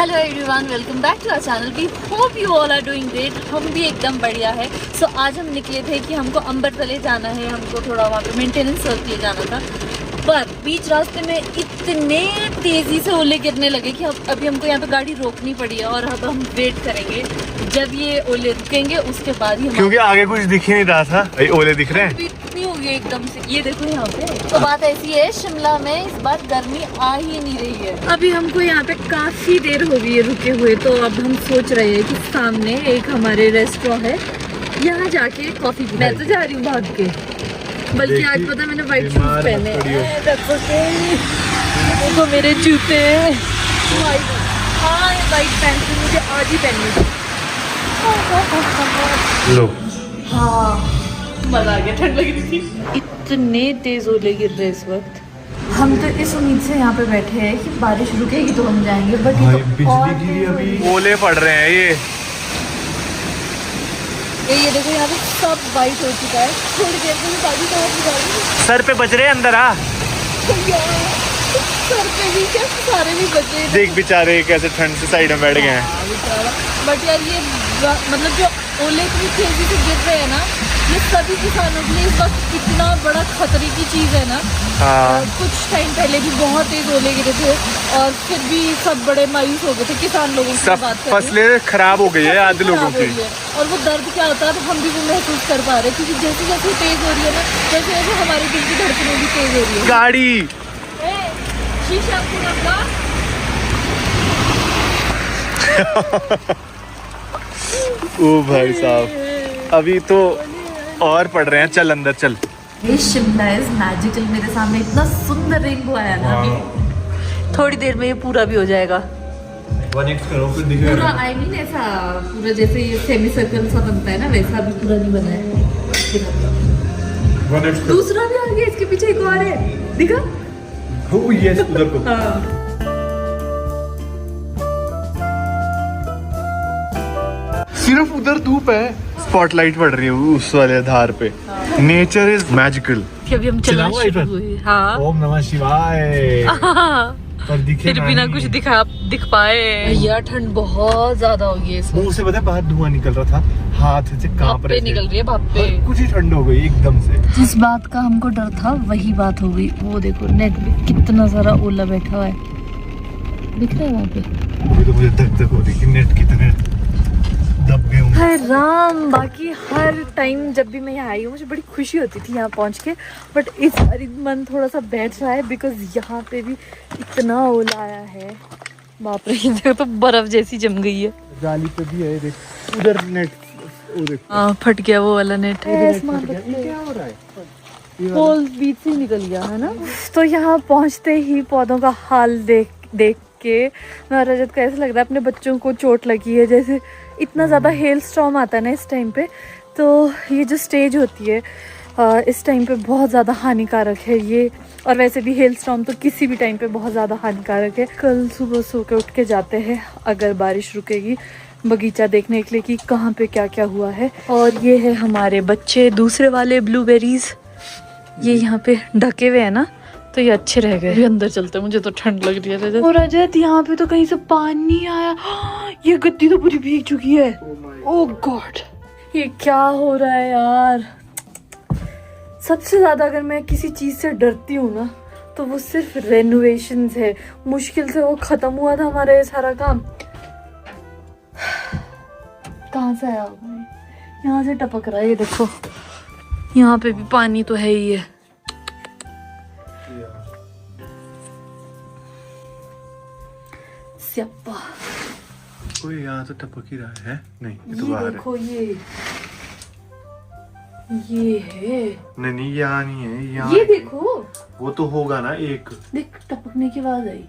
Hello everyone, welcome back to our channel. We hope you all are doing great. हम भी एकदम बढ़िया है। सो आज हम निकले थे कि हमको अम्बरतले जाना है, हमको थोड़ा वहाँ पे मेंटेनेंस वर्क के लिए जाना था। पर बीच रास्ते में इतने तेज़ी से ओले गिरने लगे कि अभी हमको यहाँ पे गाड़ी रोकनी पड़ी है और अब हम वेट करेंगे जब ये ओले रुकेंगे उसके बाद ही। क्योंकि आगे कुछ दिख ही नहीं रहा था, ओले दिख रहे हैं। इतनी हो गई एकदम से, ये देखो यहाँ पे। तो बात ऐसी है, शिमला में इस बार गर्मी आ ही नहीं रही है। अभी हमको यहाँ पे काफी देर हो गई है रुके हुए, तो अब हम सोच रहे हैं कि सामने एक हमारे रेस्टोरेंट है, यहाँ जाके कॉफी। मैं तो जा रही हूँ भाग के, बल्कि आज पता मैंने व्हाइट शूज पहने हैं। देखो मेरे जूते व्हाइट। हाँ, ये व्हाइट पैंट मुझे आज ही पहननी थी। लो हाँ, मजा आ गया, ठंड लग रही थी। इतने तेज ओले गिर रहे इस वक्त। हम तो इस उम्मीद से यहाँ पे बैठे हैं कि बारिश रुकेगी तो हम जाएंगे, बट ये तो बिजली गिरी अभी, ओले पड़ रहे हैं। ये देखो यहाँ पे सब वाइट हो चुका है। थोड़ी देर में बारिश सर पे बज रहे हैं अंदर। आ सर पे भी क्या, सारे भी बचे। देख बेचारे कैसे ठंड से साइड में बैठ गए हैं। बट यार ये मतलब जो ओले इतनी तेजी से गिर रहे हैं ना, ये सभी किसानों के लिए इस वक्त इतना बड़ा खतरे की चीज़ है ना। कुछ टाइम पहले भी बहुत तेज ओले गिरे थे और फिर भी सब बड़े मायूस हो गए थे किसान लोगों की। बात फसलें खराब हो गई है आधे लोगों की। और वो दर्द क्या होता है तो हम भी वो महसूस कर पा रहे हैं, क्योंकि जैसे जैसे तेज हो रही है ना, वैसे वैसे हमारे दिल की धड़कनें भी तेज हो रही है। गाड़ी शीशा पूरा ओ भाई साहब, अभी तो और पड़ रहे हैं। चल अंदर चल। ये शिमला इज मैजिकल। मेरे सामने इतना सुंदर रेनबो आया ना, अभी थोड़ी देर में ये पूरा भी हो जाएगा। 1x करो फिर दिखेगा पूरा। आई मीन ऐसा पूरा जैसे ये सेमी सर्कल सा बनता है ना, वैसा भी पूरा नहीं बना है। 1x दूसरा भी आ गया, इसके पीछे एक और है, दिखा। ओ यस, उधर को। हाँ। सिर्फ उधर धूप है, स्पॉटलाइट पड़ रही है उस वाले आधार पे। Nature is magical. अभी हम चलना शुरू हुए। हाँ। ओम नमः शिवाय। पर दिखे फिर बिना कुछ दिख पाए। भैया ठंड बहुत ज्यादा हो गई है। मुंह से पता है बाहर धुआं निकल रहा था, हाथ से कांप रहे थे। निकल रही है भापे। कुछ ही ठंड हो गई एकदम से। जिस बात का हमको डर था वही बात हो गई। वो देखो नेट पे कितना सारा ओला बैठा हुआ है, दिख रहा है वहाँ पे। अभी तो मुझे धक धक हो रही कि नेट कितने दब गए होंगे। हाय राम। बाकी हर टाइम जब भी मैं यहाँ आई हूँ मुझे बड़ी खुशी होती थी यहाँ पहुँच के, बट इस बार मन थोड़ा सा बैठ रहा है, बिकॉज यहाँ पे भी इतना ओला आया है। बाप रे, ये देखो तो बर्फ जैसी जम गई है। जाली पे भी है, देख उधर नेट। वो देख, हाँ, फट गया वो वाला नेट। क्या हो रहा है? पोल बीच से निकल गया है ना। तो यहाँ पहुँचते ही पौधों का हाल देख के मैं रजत को ऐसा लग रहा है अपने बच्चों को चोट लगी है। जैसे इतना ज़्यादा हेल स्टॉर्म आता है ना इस टाइम पे, तो ये जो स्टेज होती है इस टाइम पे बहुत ज़्यादा हानिकारक है ये। और वैसे भी हेल स्टॉर्म तो किसी भी टाइम पे बहुत ज़्यादा हानिकारक है। कल सुबह सो के उठ के जाते हैं, अगर बारिश रुकेगी, बगीचा देखने के लिए कि कहाँ पे क्या क्या हुआ है। और ये है हमारे बच्चे, दूसरे वाले ब्लूबेरीज। ये यहाँ पे ढके हुए है ना, तो ये अच्छे रह गए। अंदर चलते, मुझे तो ठंड लग रही है रजत। और रजत यहाँ पे तो कहीं से पानी आया। ये गद्दी तो पूरी भीग चुकी है। ओह गॉड, ये क्या हो रहा है यार। सबसे ज्यादा अगर मैं किसी चीज से डरती हूँ ना, तो वो सिर्फ रेनोवेशंस है। मुश्किल से वो खत्म हुआ था हमारा ये सारा काम। कहाँ से आया भाई? यहाँ से टपक रहा है, ये देखो। यहाँ पे भी पानी तो है ही है। स्यापा। कोई यहाँ तो टपक ही रहा है। नहीं, ये तो ये बाहर देखो है। ये है। नहीं, यहाँ नहीं है, यहाँ ये देखो, वो तो होगा ना एक। देख टपकने की आवाज आई।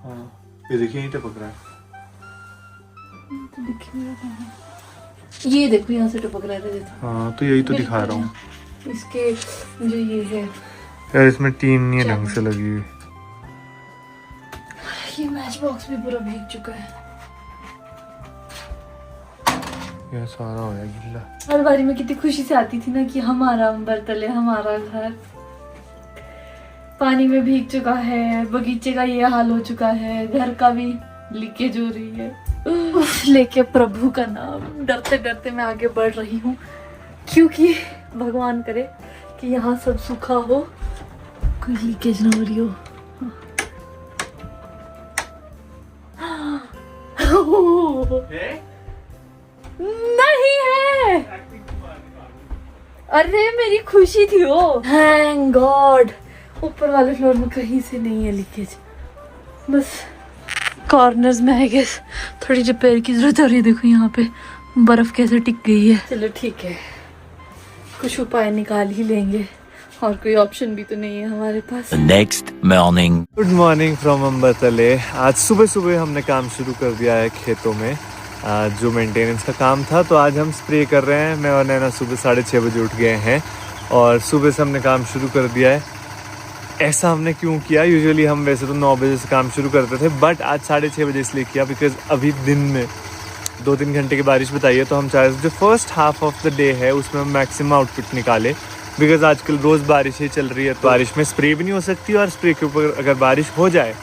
हाँ, ये देखिए यहीं टपक रहा है। तो दिख नहीं रहा। ये देखो यहाँ से टपक रहा है। हाँ, तो यही तो दिखा रहा हूँ। इसके जो ये है यार, इसमें टीन नहीं है ढंग से लगी हुई। ये मैच बॉक्स भी पूरा भीग चुका है। यह सारा हो गया गिल्ला। हर बारी में कितनी खुशी से आती थी ना कि हमारा अम्बरतले, हमारा घर। पानी में भीग चुका है, बगीचे का ये हाल हो चुका है, घर का भी। लीकेज हो रही है। उफ, लेके प्रभु का नाम डरते डरते मैं आगे बढ़ रही हूँ, क्योंकि भगवान करे कि यहाँ सब सूखा हो, कोई लीकेज ना हो रही हो। नहीं है, अरे मेरी खुशी थी वो। थैंक गॉड ऊपर वाले फ्लोर में कहीं से नहीं है लीकेज, बस कॉर्नर्स में आई गेस थोड़ी रिपेयर की जरूरत हो रही है। देखो यहाँ पे बर्फ कैसे टिक गई है। चलो ठीक है, कुछ उपाय निकाल ही लेंगे, और कोई ऑप्शन भी तो नहीं है हमारे पास। Next morning. Good morning from Ambartale. आज सुबह सुबह हमने काम शुरू कर दिया है खेतों में, आज जो मेंटेनेंस का काम था, तो आज हम स्प्रे कर रहे हैं। मैं और नैना सुबह 6:30 बजे उठ गए हैं और सुबह से हमने काम शुरू कर दिया है। ऐसा हमने क्यों किया, यूजुअली हम वैसे तो 9 बजे से काम शुरू करते थे, बट आज 6:30 बजे इसलिए किया बिकॉज अभी दिन में 2-3 घंटे की बारिश बताई है, तो हम चाहे जो first half of the day है उसमें हम मैक्सिमम आउटपुट निकाले। बिकॉज आजकल रोज़ बारिश ही चल रही है, तो बारिश में स्प्रे भी नहीं हो सकती, और स्प्रे के ऊपर अगर बारिश हो जाए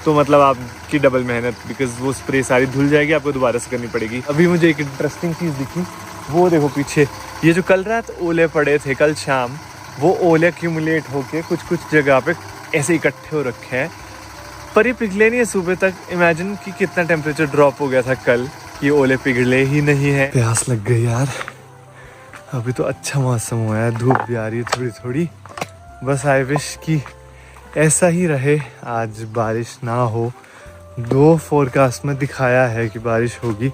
तो मतलब आपकी डबल मेहनत, बिकॉज वो स्प्रे सारी धुल जाएगी, आपको दोबारा से करनी पड़ेगी। अभी मुझे एक इंटरेस्टिंग चीज़ दिखी, वो देखो पीछे, ये जो कल रात ओले पड़े थे कल शाम, वो ओले एक्यूमुलेट होके कुछ कुछ जगह पे ऐसे इकट्ठे हो रखे हैं, पर ये पिघले नहीं है सुबह तक। इमेजिन कि कितना टेम्परेचर ड्रॉप हो गया था कल, ये ओले पिघले ही नहीं है। प्यास लग गई यार। अभी तो अच्छा मौसम हुआ है, धूप भी आ रही है थोड़ी थोड़ी। बस आई विश कि ऐसा ही रहे, आज बारिश ना हो। 2 फोरकास्ट में दिखाया है कि बारिश होगी,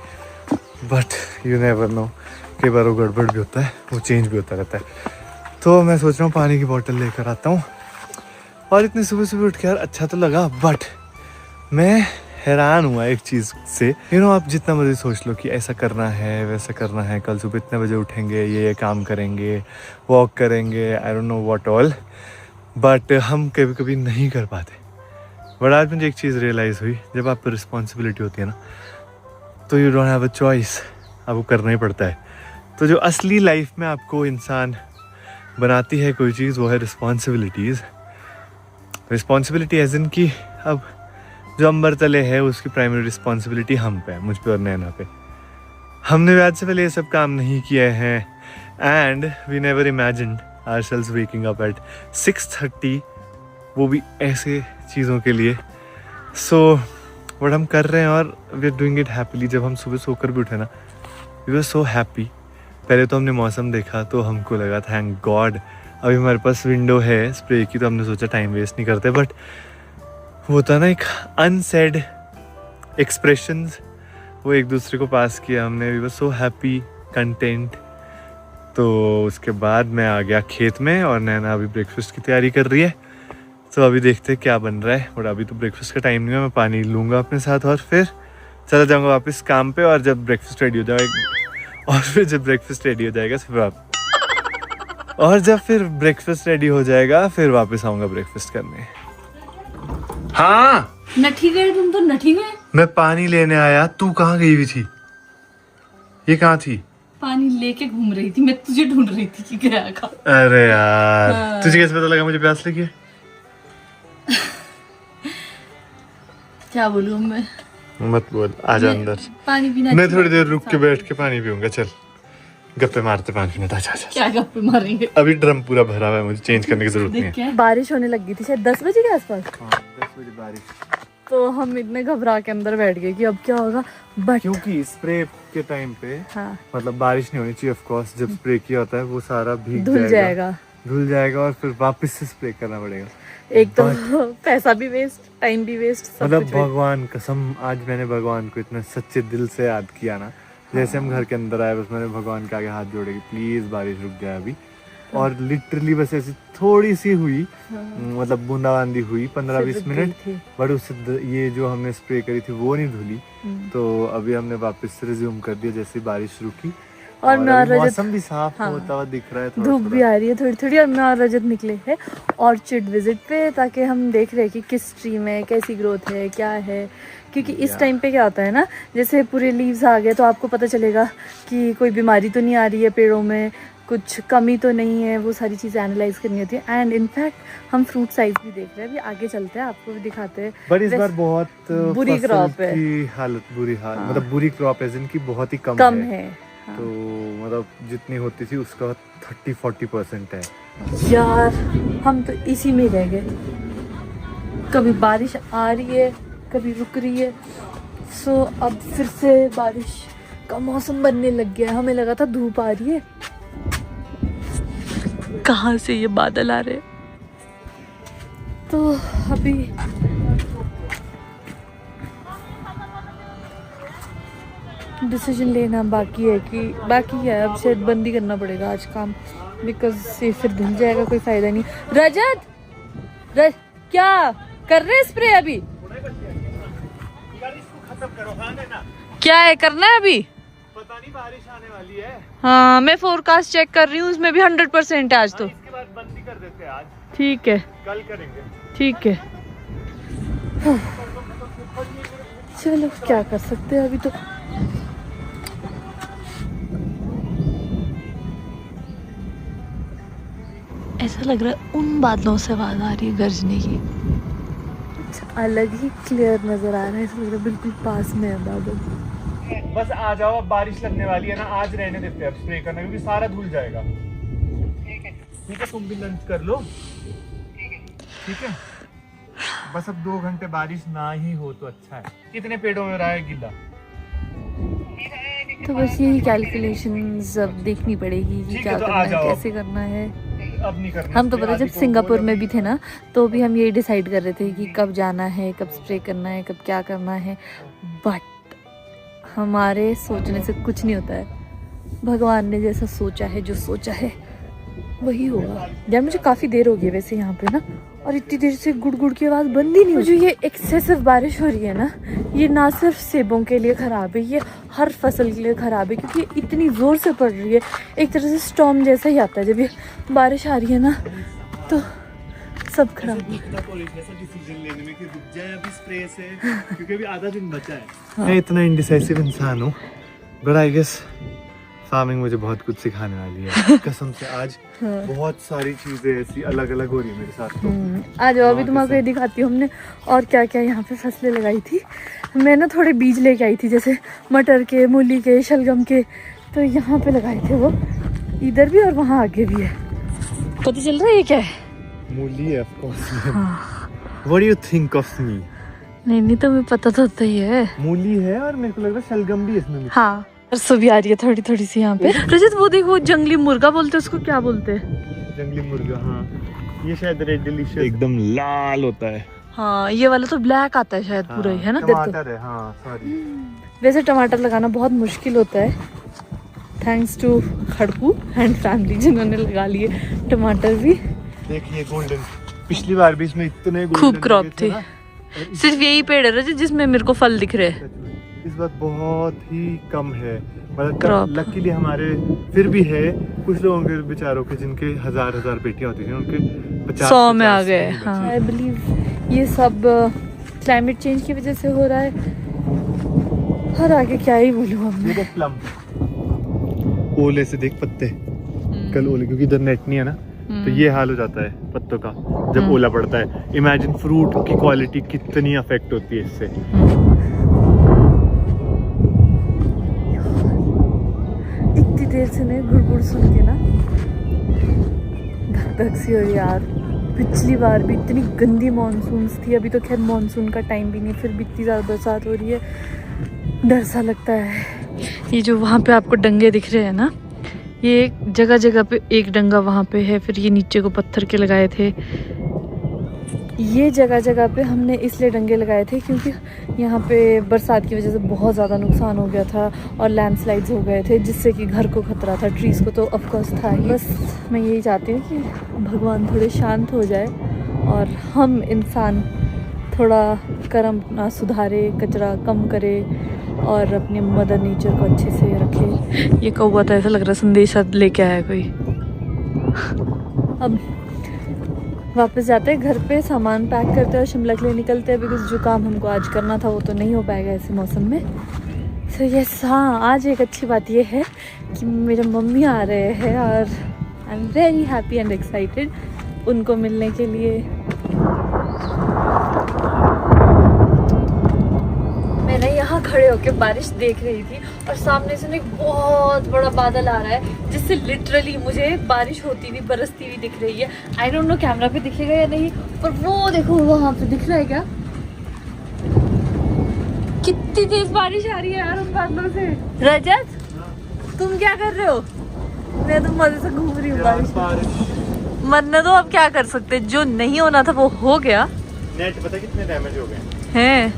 बट यू नेवर नो, कई बार वो गड़बड़ भी होता है, वो चेंज भी होता रहता है। तो मैं सोच रहा हूँ पानी की बोतल लेकर आता हूँ। और इतनी सुबह सुबह उठ के यार अच्छा तो लगा, बट मैं हैरान हुआ एक चीज़ से। आप जितना मर्जी सोच लो कि ऐसा करना है वैसा करना है, कल सुबह इतने बजे उठेंगे, ये काम करेंगे, वॉक करेंगे, I don't know what all, but हम कभी कभी नहीं कर पाते। बट आज मुझे एक चीज़ रियलाइज़ हुई, जब आप पर रिस्पॉन्सिबिलिटी होती है ना, तो you don't have a choice, आपको करना ही पड़ता है। तो जो असली लाइफ में आपको इंसान बनाती है कोई चीज़, वो है रिस्पॉन्सिबिलिटीज़। रिस्पॉन्सिबिलिटी एज इन कि अब जो अम्बरतले है उसकी प्राइमरी रिस्पॉन्सिबिलिटी हम पे है, मुझ पे और नैना पे। हमने आज से पहले ये सब काम नहीं किए हैं, and we never imagined ourselves waking up at 6:30, वो भी ऐसे चीज़ों के लिए। सो व्हाट हम कर रहे हैं, और we are doing it happily. जब हम सुबह सोकर भी उठे ना, वी वर सो हैप्पी। पहले तो हमने मौसम देखा तो हमको लगा थैंक गॉड अभी हमारे पास विंडो है स्प्रे की, तो हमने सोचा टाइम वेस्ट नहीं करते। बट वो था ना एक अनसेड एक्सप्रेशंस, वो एक दूसरे को पास किया हमने। We were so happy, content. तो उसके बाद मैं आ गया खेत में, और नैना अभी ब्रेकफास्ट की तैयारी कर रही है। तो अभी देखते हैं क्या बन रहा है। और अभी तो ब्रेकफास्ट का टाइम नहीं है, मैं पानी लूँगा अपने साथ और फिर चला जाऊँगा वापस काम पे। और जब ब्रेकफास्ट रेडी हो जाएगा, और फिर जब ब्रेकफास्ट रेडी हो जाएगा फिर वापस आऊँगा ब्रेकफास्ट करने। हाँ नठी गए तुम, तो नठी गए। मैं पानी लेने आया, तू कहाँ गई हुई थी? ये कहाँ थी? पानी लेके घूम रही थी, मैं तुझे ढूंढ रही थी कि गया का। अरे यार तुझे कैसे पता लगा मुझे प्यास लगी है? क्या बोलूं मैं? मत बोल, आजा अंदर। पानी पीना। मैं थोड़ी देर रुक के बैठ के पानी पीऊंगा। चल गप्पे मारते 5 मिनट। आजा। क्या गप्पे मारेंगे? अभी ड्रम पूरा भरा हुआ है, मुझे चेंज करने की जरूरत नहीं है। बारिश होने लगी थी शायद 10 बजे के आसपास। 10 बजे बारिश। तो हम इतने घबरा के अंदर बैठ गए कि अब क्या होगा, बट क्योंकि स्प्रे के टाइम पे हाँ, मतलब बारिश नहीं होनी चाहिए ऑफ कोर्स। जब स्प्रे किया होता है वो सारा भीग धुल जाएगा और फिर वापस से स्प्रे करना पड़ेगा। एक तो पैसा भी वेस्ट, टाइम भी वेस्ट, सब मतलब कुछ भगवान कसम, आज मैंने भगवान को इतना सच्चे दिल से याद किया ना। जैसे हम घर के अंदर आए, बस मैंने भगवान के आगे हाथ जोड़े कि प्लीज बारिश रुक जाए अभी। और लिटरली बस ऐसी थोड़ी सी हुई, मतलब बूंदाबांदी हुई 15-20 मिनट, बट उससे ये जो हमने स्प्रे करी थी वो नहीं धुली। तो अभी हमने वापस से रिज्यूम कर दिया जैसे बारिश रुकी। और मौसम भी साफ होता हुआ दिख रहा है, धूप भी आ रही है थोड़ी थोड़ी। और मैं और रजत निकले हैं ऑर्चिड विजिट पे, ताकि हम देख रहे हैं कि किस ट्री में कैसी ग्रोथ है, क्या है। क्योंकि इस टाइम पे क्या होता है ना, जैसे पूरे लीव्स आ गए तो आपको पता चलेगा कि कोई बीमारी तो नहीं आ रही है पेड़ों में, कुछ कमी तो नहीं है, वो सारी चीज़ें एनालाइज करनी होती है। एंड इनफैक्ट हम फ्रूट साइज भी देख रहे हैं, अभी आगे चलते हैं आपको भी दिखाते हैं। पर इस बार बहुत बुरी फसल क्रॉप है, की हालत बुरी हाल हाँ। मतलब बुरी क्रॉप है जिनकी बहुत ही कम है। हाँ। तो मतलब जितनी होती थी उसका 30-40% है। यार हम तो इसी में रह गए, कभी बारिश आ रही है कभी रुक रही है। सो अब फिर से बारिश का मौसम बनने लग गया है। हमें लगा था धूप आ रही है, कहाँ से ये बादल आ रहे हैं। तो अभी डिसीजन लेना बाकी है अब शायद बंद ही करना पड़ेगा आज काम, बिकॉज ये फिर धुल जाएगा, कोई फायदा नहीं। रजत क्या कर रहे स्प्रे अभी? क्या है करना है अभी? पता नहीं बारिश आने वाली है। हाँ मैं फोरकास्ट चेक कर रही हूँ, उसमें भी 100% है आज तो। इसके बाद बंद ही कर देते हैं आज। ठीक है कल करेंगे। ठीक है। चलो क्या कर सकते हैं अभी तो। ऐसा लग रहा है उन बादलों से आवाज आ रही है गरजने की, अलग ही क्लियर नजर आ रहा है। ऐसा लग रहा है बिल्कुल पास में है बादल। बस आ जाओ, अब बारिश लगने वाली है ना, आज रहने देते हैं अब स्प्रे करना, क्योंकि सारा धुल जाएगा। ठीक है तुम भी लंच कर लो। ठीक है बस अब 2 घंटे बारिश ना ही हो तो अच्छा है। कितने पेड़ों में रहा है गिल्ला? तो बस यही कैलकुलेशंस अब देखनी पड़ेगी कि ठीक क्या है, तो करना आ है, जाओ। कैसे करना है। अब नहीं करना। हम तो पता जब सिंगापुर में भी थे ना, तो भी हम यही डिसाइड कर रहे थे कि कब जाना है, कब स्प्रे करना है, कब क्या करना है। बट हमारे सोचने से कुछ नहीं होता है। भगवान ने जैसा सोचा है, जो सोचा है वही होगा। यार मुझे काफ़ी देर हो गई वैसे यहाँ पे ना, और इतनी देर से गुड़ की आवाज़ बंद ही नहीं हो। जो ये एक्सेसिव बारिश हो रही है ना, ये ना सिर्फ सेबों के लिए ख़राब है, ये हर फसल के लिए ख़राब है, क्योंकि इतनी ज़ोर से पड़ रही है। एक तरह से स्टॉर्म जैसा ही आता है जब ये बारिश आ रही है ना, तो सब खराब। डिसीजन लेने में कि रुक जाए अभी स्प्रे से, क्योंकि अभी आधा दिन बचा है। मैं इतना इंडिसाइसिव इंसान हूँ, बट आई गेस फार्मिंग मुझे बहुत कुछ सिखाने वाली है। कसम से आज बहुत सारी चीजें ऐसी अलग अलग हो रही है मेरे साथ। तो आ जाओ अभी तुम्हारा ये दिखाती हूँ हमने और क्या क्या यहाँ पे फसलें लगाई थी। मैं ना थोड़े बीज लेके आई थी, जैसे मटर के, मूली के, शलगम के, तो यहाँ पे लगाए थे वो, इधर भी और वहाँ आगे भी है। पता चल रहा है ये क्या है? मूली है of course. What do you think of me? नहीं तो मैं पता तो होता ही है। मूली है और मेरे को लग रहा है शलगम भी इसमें। हाँ सरसों भी आ रही है थोड़ी थोड़ी सी यहाँ पे। रजत वो देखो जंगली मुर्गा बोलते हैं उसको, क्या बोलते हैं? जंगली मुर्गा। हाँ ये शायद रेड डिलीशियस एकदम लाल होता है। हाँ ये वाला तो ब्लैक आता है शायद। पूरा ही है ना। टमाटर है। हाँ सॉरी। वैसे टमाटर लगाना बहुत मुश्किल होता है, थैंक्स टू खड़कू एंड फैमिली जिन्होंने लगा लिए टमाटर भी। देखिए गोल्डन, पिछली बार भी इसमें इतने खूब क्रॉप थे। सिर्फ यही पेड़ है रजत जिसमें मेरे को फल दिख रहे हैं। इस बार बहुत ही कम है, क्रॉप। मतलब लकीली हमारे फिर भी है। कुछ लोगों के बेचारों के जिनके हजार बेटियां होती थी, उनके 100 में आ गए। हाँ आई बिलीव ये सब क्लाइमेट चेंज की वजह से हो रहा है। और आगे क्या ही बोलूँ अब मैं। प्लम ओले से देख पत्ते, कल ओले, क्योंकि इधर नेट नहीं है ना, तो ये हाल हो जाता है पत्तों का जब ओला पड़ता है। इमेजिन फ्रूट की क्वालिटी कितनी अफेक्ट होती है इससे। इतनी देर से नहीं गुड़ सुन के ना धक धक सी हो रही यार। पिछली बार भी इतनी गंदी मॉनसून्स थी, अभी तो खैर मॉनसून का टाइम भी नहीं, फिर भी इतनी ज़्यादा बरसात हो रही है, डर सा लगता है। ये जो वहाँ पे आपको डंगे दिख रहे हैं ना, ये जगह जगह पे एक डंगा वहाँ पे है, फिर ये नीचे को पत्थर के लगाए थे। ये जगह जगह पे हमने इसलिए डंगे लगाए थे क्योंकि यहाँ पे बरसात की वजह से बहुत ज़्यादा नुकसान हो गया था और लैंडस्लाइड्स हो गए थे, जिससे कि घर को खतरा था, ट्रीज़ को तो ऑफ कोर्स था ही। बस मैं यही चाहती हूँ कि भगवान थोड़े शांत हो जाए और हम इंसान थोड़ा कर्म अपना सुधारे, कचरा कम करे और अपने मदर नेचर को अच्छे से रखे। ये कौवा तो ऐसा लग रहा है संदेशा लेके आया कोई। अब वापस जाते हैं घर पे, सामान पैक करते हैं और शिमला के लिए निकलते हैं, बिकॉज जो काम हमको आज करना था वो तो नहीं हो पाएगा ऐसे मौसम में। तो यस, हाँ, आज एक अच्छी बात ये है कि मेरे मम्मी आ रहे हैं और I am very happy and excited उनको मिलने के लिए। मैं ना यहाँ खड़े होकर बारिश देख रही थी और सामने से ना एक बहुत बड़ा बादल आ रहा है जिससे लिटरली मुझे बारिश होती हुई बरसती हुई दिख रही है। आई डोंट नो कैमरा पे दिखेगा या नहीं, पर वो देखो वहाँ पे दिख रहा है क्या, कितनी तेज बारिश आ रही है यार उन बादलों से। रजत, तुम क्या कर रहे हो? मैं तो मजे से घूम रही हूँ बारिश। मरने दो, अब क्या कर सकते, जो नहीं होना था वो हो गया। नेट पता कितने डैमेज हो गए हैं?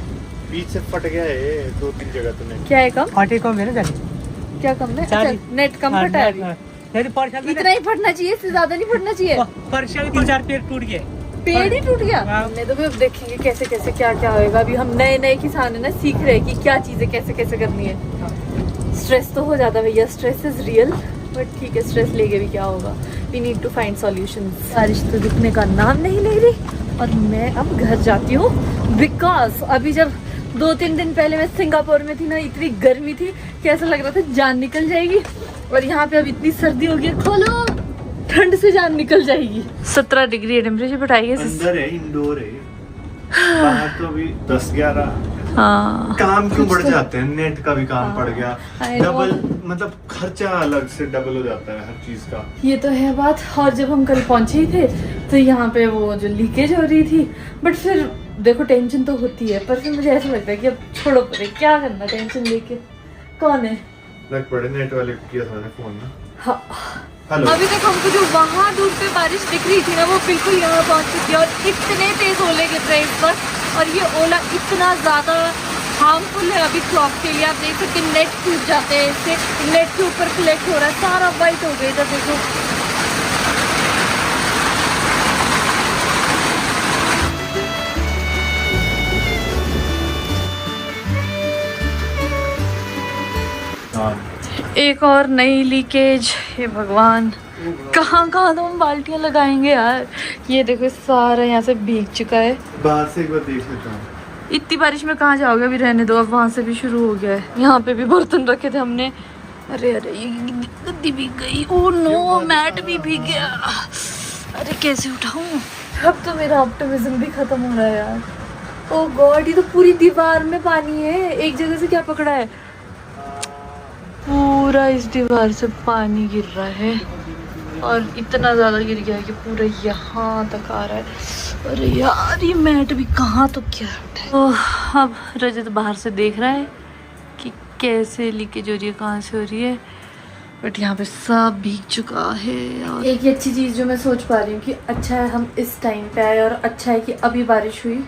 बीच से फट गया है 2-3 जगह तो नेट। क्या है कम? फटे कम है ना जाने। क्या कम है? अच्छा, नेट कम फटा है अभी। इतना ही फटना चाहिए, इससे ज्यादा नहीं फटना चाहिए। परसों 3-4 पेड़ टूट गए। पेड़ ही टूट गया। हमने तो भी अब देखेंगे कैसे कैसे क्या क्या होएगा। अभी हम नए नए किसान है ना, सीख रहे हैं कि क्या चीजें कैसे कैसे करनी है। स्ट्रेस तो हो जाता है भैया, स्ट्रेस इज रियल, बट ठीक है, स्ट्रेस लेके भी क्या होगा। We need to find solutions. बारिश तो रुकने का नाम नहीं ले रही और मैं अब घर जाती हूँ बिकॉज अभी जब 2-3 दिन पहले मैं सिंगापुर में थी ना, इतनी गर्मी थी कि ऐसा लग रहा था जान निकल जाएगी, और यहाँ पे अब इतनी सर्दी हो गई, खोलो ठंड से जान निकल जाएगी। 17 डिग्री टेम्परेचर बताइए। अंदर है, इंडोर है, बाहर तो अभी 10-11। हाँ, काम क्यों बढ़ जाते हैं, नेट का भी काम पड़ गया, I know। डबल मतलब खर्चा अलग से डबल हो जाता है हर चीज का। ये तो है बात। और जब हम कल पहुंचे ही थे तो यहाँ पे वो जो लीकेज हो रही थी, बट फिर देखो टेंशन तो होती है, पर फिर मुझे ऐसा लगता है कि अब छोड़ो परे, क्या करना टेंशन लेके। कौन है? लग पड़े नेट वाले को किया था मैंने फोन ना। हाँ। हेलो। अभी तक हमको जो वहाँ दूर पे बारिश दिख रही थी ना, वो बिल्कुल यहाँ पहुँच चुकी है और इतने तेज ओले गिर रहे हैं इस पर, और ये ओला इतना ज़्यादा हार्मफुल है अभी क्लॉक के लिए। आप देख सकते हैं नेट टूट जाते हैं इससे, नेट के ऊपर कलेक्ट हो रहा है, सारा वाइट हो गया इधर देखो। एक और नई लीकेज, हे भगवान, कहाँ कहाँ तो हम बाल्टियाँ लगाएंगे यार। ये देखो सारा यहाँ से भीग चुका है। बाहर से एक बार देख लेता हूँ। इतनी बारिश में कहाँ जाओगे, अभी रहने दो, अब वहाँ से भी शुरू हो गया है। यहाँ पे भी बर्तन रखे थे हमने, अरे अरे ये गद्दी भीग गई, ओह नो, मैट भी भीग गया, अरे कैसे उठाऊँ। अब तो मेरा ऑप्टिमिज्म भी खत्म हो रहा है यार। ओह गॉड, ये तो पूरी दीवार में पानी है, एक जगह से क्या पकड़ा है, पूरा इस दीवार से पानी गिर रहा है और इतना ज़्यादा गिर गया है कि पूरा यहाँ तक आ रहा है। अरे यार ये मैट भी कहाँ तो क्या है। ओह, अब रजत बाहर से देख रहा है कि कैसे लीकेज हो रही है, कहाँ से हो रही है, बट यहाँ पे सब भीग चुका है। और एक ही अच्छी चीज़ जो मैं सोच पा रही हूँ कि अच्छा है हम इस टाइम पे आए, और अच्छा है कि अभी बारिश हुई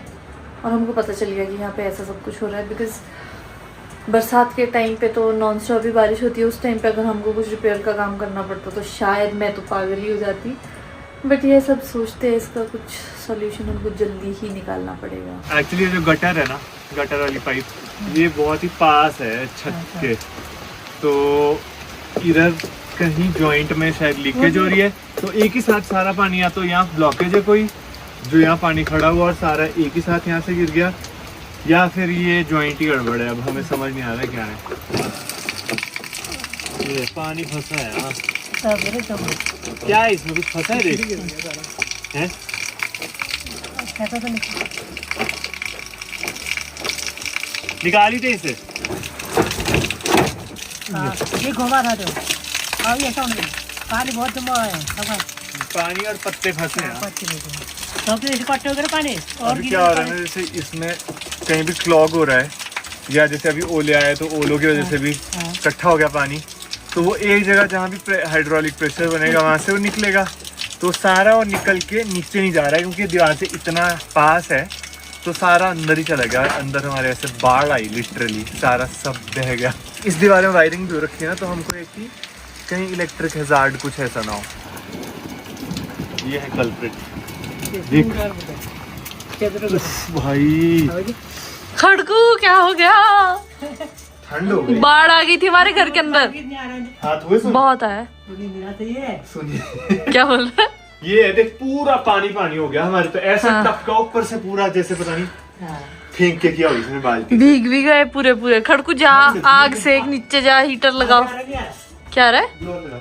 और हमको पता चल गया कि यहाँ पे ऐसा सब कुछ हो रहा है। बिकॉज बरसात के टाइम पे तो नॉन स्टॉप भी बारिश होती है, उस टाइम पे अगर हमको कुछ रिपेयर का काम करना पड़ता तो शायद मैं तो पागल ही हो जाती। बट ये सब सोचते हैं इसका कुछ सॉल्यूशन हमको जल्दी ही निकालना पड़ेगा। एक्चुअली जो गटर है ना, गटर वाली पाइप, ये बहुत ही पास है छत के, तो इधर कहीं जॉइंट में शायद लीकेज हो रही है, तो एक ही साथ सारा पानी, या तो यहाँ ब्लॉकेज है कोई, जो यहाँ पानी खड़ा हुआ और सारा एक ही साथ यहाँ से गिर गया, या फिर ये जॉइंट ही गड़बड़ है। अब हमें समझ नहीं आ रहा क्या है। ये पानी फंसा है यार, क्या है इसमें, कुछ फंसा है, देख हैं? निकाली थे इसे, ये घुमा था तो अभी ऐसा नहीं, पानी बहुत जमा है, पानी और पत्ते फंसे हैं। तो इकट्ठे हो गए पानी। और क्या हो रहा है ना, जैसे इसमें कहीं भी क्लॉग हो रहा है, या जैसे अभी ओले आए तो ओलों की वजह से भी इकट्ठा हो गया पानी, तो वो एक जगह जहाँ भी हाइड्रोलिक प्रेशर बनेगा वहाँ से वो निकलेगा, तो सारा वो निकल के नीचे नहीं जा रहा है क्योंकि दीवार से इतना पास है, तो सारा अंदर ही चला गया। अंदर हमारे ऐसे बाढ़ आई, लिटरली सारा सब बह गया। इस दीवार में वायरिंग भी रखी है ना, तो हमको एक ही कहीं इलेक्ट्रिक हैजार्ड कुछ ऐसा ना हो। ये है कल्प्रिट, भाई खड़कू क्या हो गया, ठंड हो गई, बाढ़ आ गई थी हमारे घर के अंदर, हाथ हुए बहुत आया। सुनिए क्या बोल रहा है? ये देख पूरा पानी पानी हो गया हमारे, तो ऐसा हाँ। टपका ऊपर से पूरा, जैसे पता नहीं फेंक के किया उसने बाल्टी। भीग भी गए पूरे पूरे। खड़कू जा, आग सेक, नीचे जा, हीटर लगाओ। क्या आ रहा है?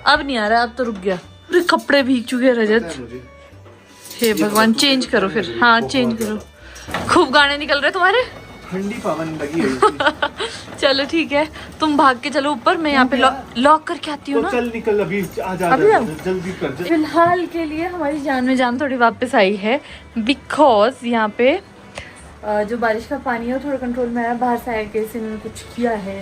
अब नहीं आ रहा है, अब तो रुक गया। पूरे कपड़े भीग चुके हैं रजत। हे भगवान, चेंज करो फिर। हाँ चेंज करो। खूब गाने निकल रहे तुम्हारे। ठंडी पवन लगी है। चलो ठीक है, तुम भाग के चलो ऊपर, मैं यहाँ पे लॉक करके आती हूँ तो ना। चल निकल अभी, आजा अभी आओ। जल्दी कर। फिलहाल के लिए हमारी जान में जान थोड़ी वापस आई है, बिकॉज यहाँ पे जो बारिश का पानी है वो थोड़ा कंट्रोल में आया। बाहर से आया कैसे इन्होंने कुछ किया है,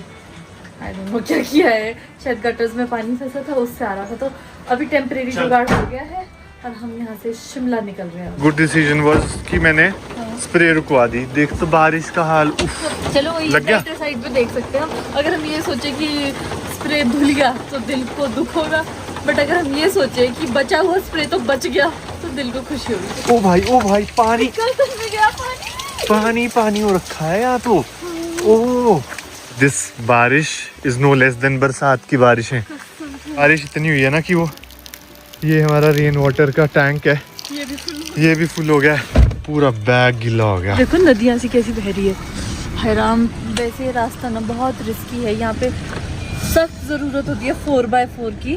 आई डोंट नो क्या किया है। शायद गटर्स में पानी फंसा था, उससे आ रहा था। तो अभी टेम्परेरी जुगाड़ हो गया है और हम यहाँ से शिमला निकल रहे हैं। गुड डिसीजन वाज कि मैंने स्प्रे रुकवा दी। देख तो बारिश का हाल। उफ, चलो वही लग गया? साइड पे देख सकते हैं हम। अगर हम ये सोचे कि स्प्रे धुल गया तो दिल को दुख होगा, बट अगर हम ये सोचे कि बचा हुआ स्प्रे तो बच गया तो दिल को खुशी होगी। ओ भाई पानी निकल में गया पानी। पानी हो रखा है यहाँ तो। ओह, दिस बारिश इज नो लेस देन बरसात की बारिश है। बारिश इतनी हुई है ना कि वो ये हमारा रेन वाटर का टैंक है, ये भी फुल हो गया। पूरा बैग गीला हो गया। देखो नदियाँ सी कैसी बह रही है। हैराम, वैसे रास्ता ना बहुत रिस्की है। यहाँ पे सख्त ज़रूरत होती है 4x4 की,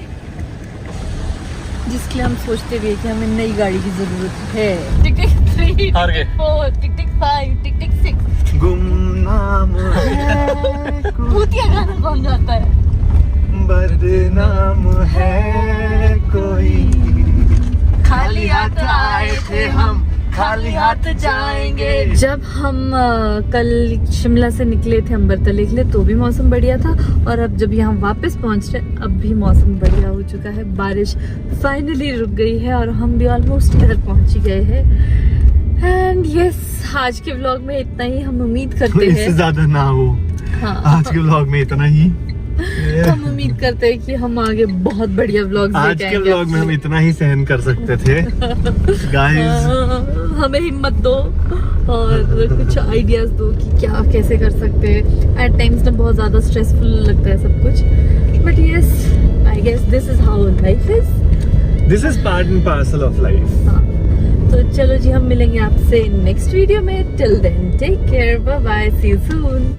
जिसके लिए हम सोचते भी है कि हमें नई गाड़ी की ज़रूरत है। टिक टिक 3, हार गए। 4, टिक टिक 5, टिक टिक 6। गुमनाम है भूतिया गाना कौन गाता है? बदनाम है कोई, खाली हाथ आए थे हम, खाली हाथ जाएंगे। जब हम कल शिमला से निकले थे अम्बरतले के लिए तो भी मौसम बढ़िया था, और अब जब यहाँ वापस पहुँच रहे अब भी मौसम बढ़िया हो चुका है। बारिश फाइनली रुक गई है और हम भी ऑलमोस्ट घर पहुँच ही गए हैं। एंड यस, आज के व्लॉग में इतना ही। हम उम्मीद करते हैं इससे ज्यादा ना हो। हाँ, आज के व्लॉग में इतना ही। हम उम्मीद करते हैं कि हम आगे बहुत बढ़िया व्लॉग्स आज के व्लॉग में हम इतना ही सहन कर सकते थे। गाइस, हमें हिम्मत दो और कुछ आइडियाज दो कि क्या कैसे कर सकते हैं। एट टाइम्स ना बहुत ज़्यादा स्ट्रेसफुल लगता है सब कुछ, but yes, I guess this is how life is. This is part and parcel of life. तो चलो जी, हम मिलेंगे आपसे नेक्स्ट वीडियो में। Till then take care, bye bye, see you soon.